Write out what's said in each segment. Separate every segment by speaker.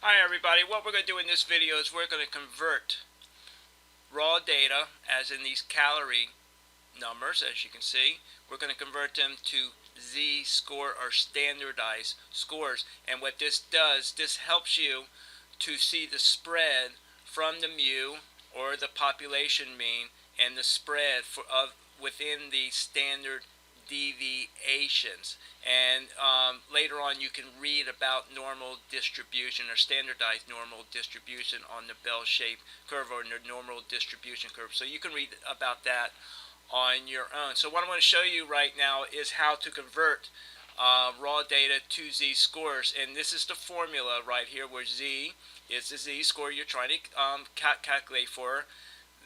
Speaker 1: Hi everybody, what we're going to do in this video is we're going to convert raw data, as in these calorie numbers, as you can see. We're going to convert them to Z-score or standardized scores. And what this does, this helps you to see the spread from the mu, or the population mean, and the spread within the standard deviations. And later on you can read about normal distribution or standardized normal distribution on the bell-shaped curve, or the normal distribution curve. So you can read about that on your own. So what I want to show you right now is how to convert raw data to Z-scores. And this is the formula right here, where Z is the Z-score you're trying to calculate for.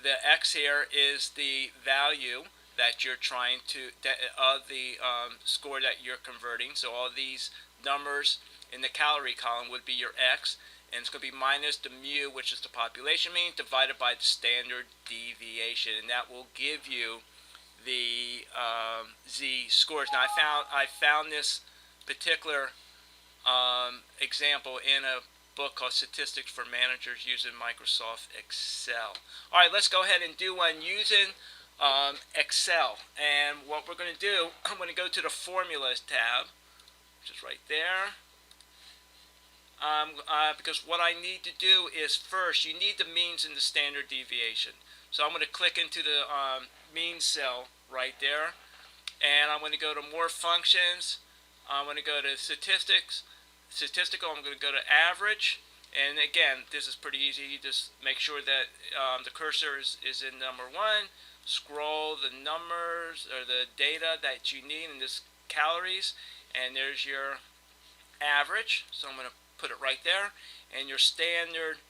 Speaker 1: The X here is the value that you're trying to, of the score that you're converting. So all these numbers in the calorie column would be your X, and it's going to be minus the mu, which is the population mean, divided by the standard deviation, and that will give you the Z scores. Now I found this particular example in a book called Statistics for Managers using Microsoft Excel. Alright, let's go ahead and do one using Excel. And what we're going to do, I'm going to go to the Formulas tab, which is right there. Because what I need to do is, first, you need the means and the standard deviation. So I'm going to click into the mean cell right there, and I'm going to go to More Functions. I'm going to go to Statistical. I'm going to go to Average. And again, this is pretty easy. You just make sure that the cursor is in number 1. Scroll the numbers or the data that you need, in this calories, and there's your average. So I'm going to put it right there. And your standard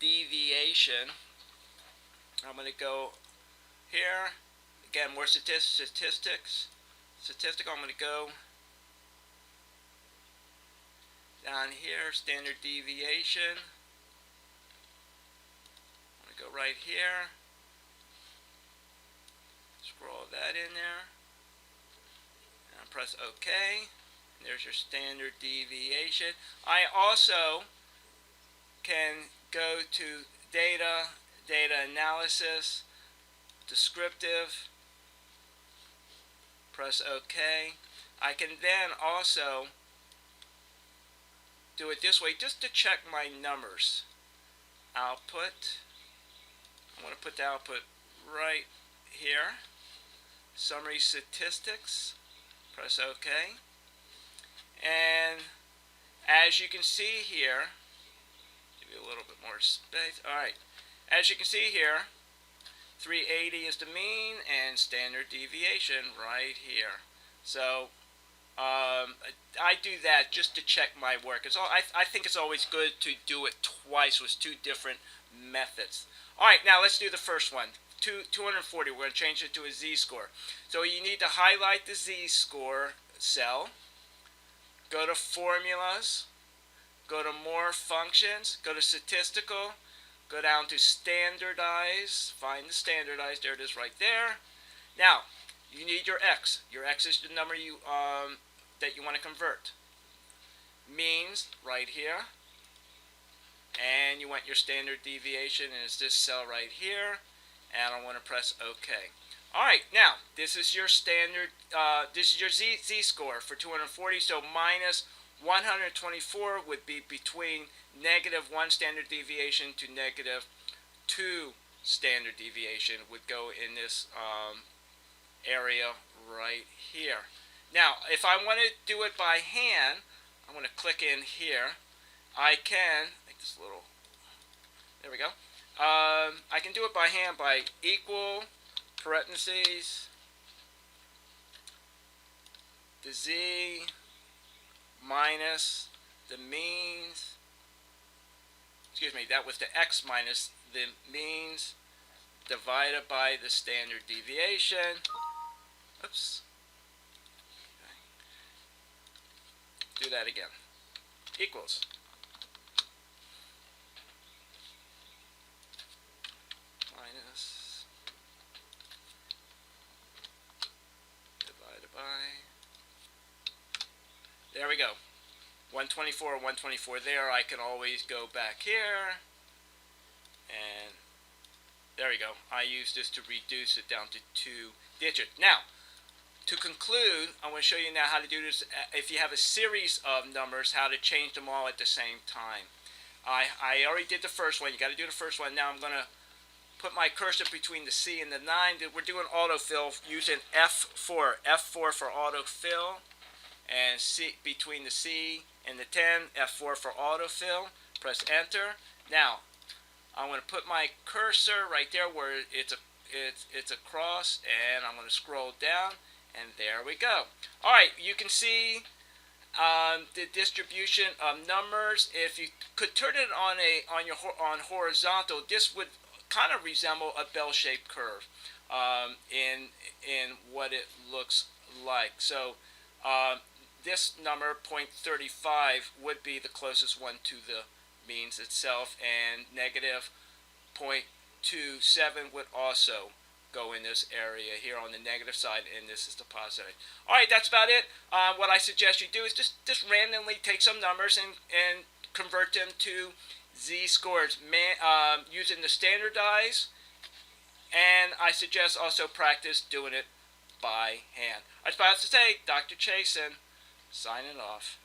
Speaker 1: deviation, I'm going to go here. Again, more statistics. Statistical, I'm going to go down here, standard deviation. I'm going to go right here. Scroll that in there. And press OK. And there's your standard deviation. I also can go to data analysis, descriptive, press OK. I can then also do it this way just to check my numbers. Output. I'm going to put the output right here. Summary statistics. Press OK. And as you can see here, give you a little bit more space. Alright. As you can see here, 380 is the mean, and standard deviation right here. So I do that just to check my work. I think it's always good to do it twice with two different methods. Alright, now let's do the first one. 240, we're going to change it to a Z-score. So you need to highlight the Z-score cell, go to Formulas, go to More Functions, go to Statistical, go down to Standardize, find the Standardized, there it is right there. Now, you need your X. Your X is the number that you want to convert. Means, right here. And you want your standard deviation, and it's this cell right here. And I want to press OK. Alright, now, this is your standard, this is your Z-score for 240, so minus 124 would be between -1 standard deviation to -2 standard deviation would go in this area right here. Now, if I want to do it by hand, I'm going to click in here. I can make this little, there we go. I can do it by hand by equal, parentheses, the Z minus the means, excuse me, that was the X minus the means, divided by the standard deviation. Oops. Okay. Do that again. Equals. Minus. Divided by. There we go. 124, 124 there. I can always go back here, and there we go. I use this to reduce it down to 2 digits. Now, to conclude, I want to show you now how to do this if you have a series of numbers, how to change them all at the same time. I already did the first one. You got to do the first one. Now I'm going to put my cursor between the C and the 9. We're doing autofill using F4. F4 for autofill. And C between the C and the 10, F4 for autofill. Press enter. Now, I'm going to put my cursor right there where it's a cross, and I'm going to scroll down, and there we go. All right, you can see the distribution of numbers. If you could turn it on horizontal, this would kind of resemble a bell-shaped curve in what it looks like. So this number 0.35 would be the closest one to the means itself, and negative 0.27 would also go in this area here on the negative side, and this is the positive. All right, that's about it. What I suggest you do is just randomly take some numbers and convert them to Z-scores using the standardize, and I suggest also practice doing it by hand. I was about to say, Dr. Chasen, signing off.